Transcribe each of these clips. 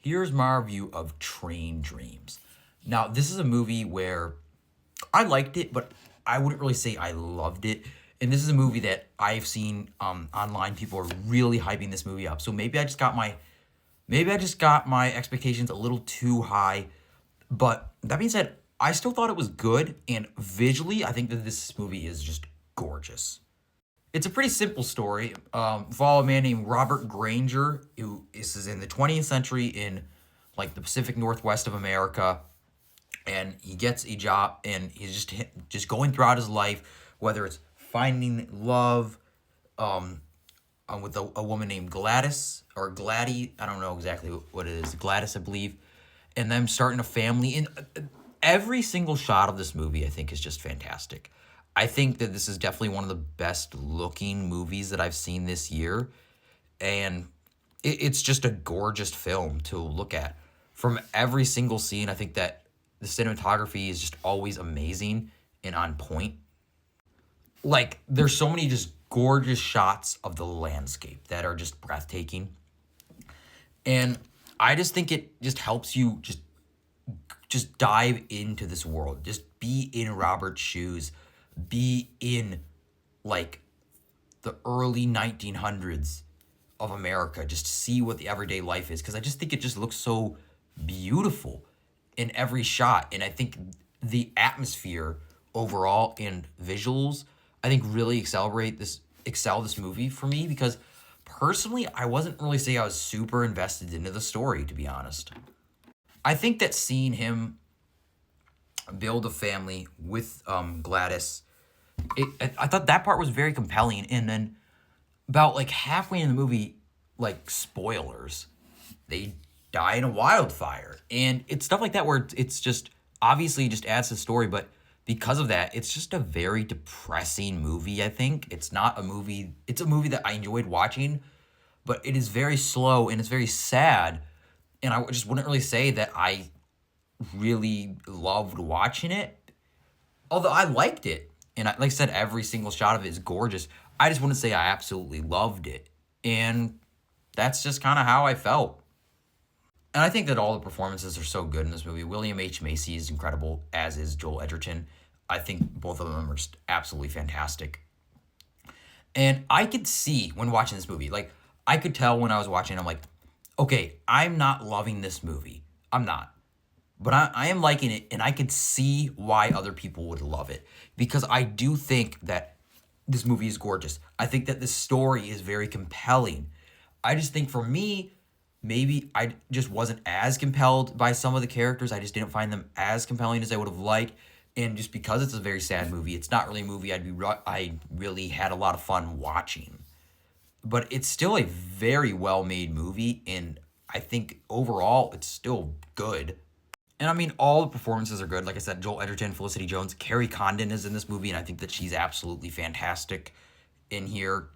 Here's my review of Train Dreams. Now, this is a movie where I liked it, but I wouldn't really say I loved it. And this is a movie that I've seen online. People are really hyping this movie up. So maybe I just got my expectations a little too high. But that being said, I still thought it was good, and visually, I think that this movie is just gorgeous. It's a pretty simple story. Follow a man named Robert Granger, who is in the 20th century in like the Pacific Northwest of America, and he gets a job, and he's just going throughout his life, whether it's finding love, with a woman named Gladys or Gladdy. I don't know exactly what it is. Gladys, I believe, and them starting a family. And every single shot of this movie, I think, is just fantastic. I think that this is definitely one of the best looking movies that I've seen this year. And it's just a gorgeous film to look at. From every single scene, I think that the cinematography is just always amazing and on point. Like, there's so many just gorgeous shots of the landscape that are just breathtaking. And I just think it just helps you just dive into this world. Just be in Robert's shoes. Be in like the early 1900s of America. Just see what the everyday life is, because I just think it just looks so beautiful in every shot. And I think the atmosphere overall and visuals, I think, really excel this movie for me, because personally, I wasn't really say I was super invested into the story, to be honest. I think that seeing him build a family with Gladys, I thought that part was very compelling. And then about like halfway in the movie, like, spoilers, they die in a wildfire. And it's stuff like that where it's just obviously just adds to the story, but because of that, it's just a very depressing movie, I think. It's a movie that I enjoyed watching, but it is very slow and it's very sad. And I just wouldn't really say that I really loved watching it, although I liked it. And like I said, every single shot of it is gorgeous. I just wouldn't say I absolutely loved it. And that's just kind of how I felt. And I think that all the performances are so good in this movie. William H. Macy is incredible, as is Joel Edgerton. I think both of them are just absolutely fantastic. And I could see when watching this movie, like, I could tell when I was watching, I'm like, okay, I'm not loving this movie. I'm not. But I am liking it, and I could see why other people would love it. Because I do think that this movie is gorgeous. I think that this story is very compelling. I just think for me, maybe I just wasn't as compelled by some of the characters. I just didn't find them as compelling as I would have liked. And just because it's a very sad movie, it's not really a movie I really had a lot of fun watching. But it's still a very well-made movie, and I think overall it's still good. And I mean, all the performances are good. Like I said, Joel Edgerton, Felicity Jones, Carrie Condon is in this movie, and I think that she's absolutely fantastic in here.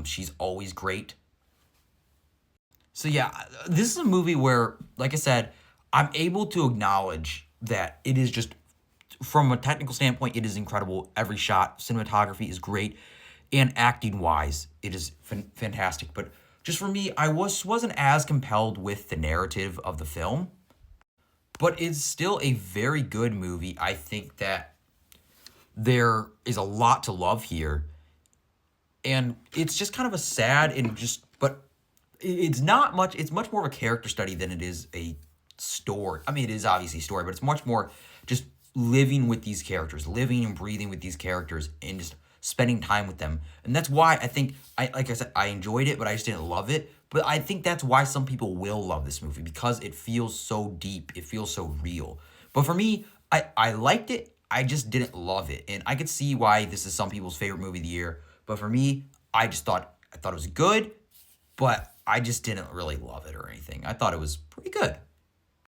She's always great. So yeah, this is a movie where, like I said, I'm able to acknowledge that it is just, from a technical standpoint, it is incredible. Every shot, cinematography is great, and acting-wise, it is fantastic. But just for me, I wasn't as compelled with the narrative of the film, but it's still a very good movie. I think that there is a lot to love here, and it's just kind of a sad and just, but it's not much. It's much more of a character study than it is a story. I mean, it is obviously a story, but it's much more just living with these characters, living and breathing with these characters, and just spending time with them. And that's why I think, like I said, I enjoyed it, but I just didn't love it. But I think that's why some people will love this movie, because it feels so deep. It feels so real. But for me, I liked it. I just didn't love it. And I could see why this is some people's favorite movie of the year. But for me, I thought it was good, but I just didn't really love it or anything. I thought it was pretty good.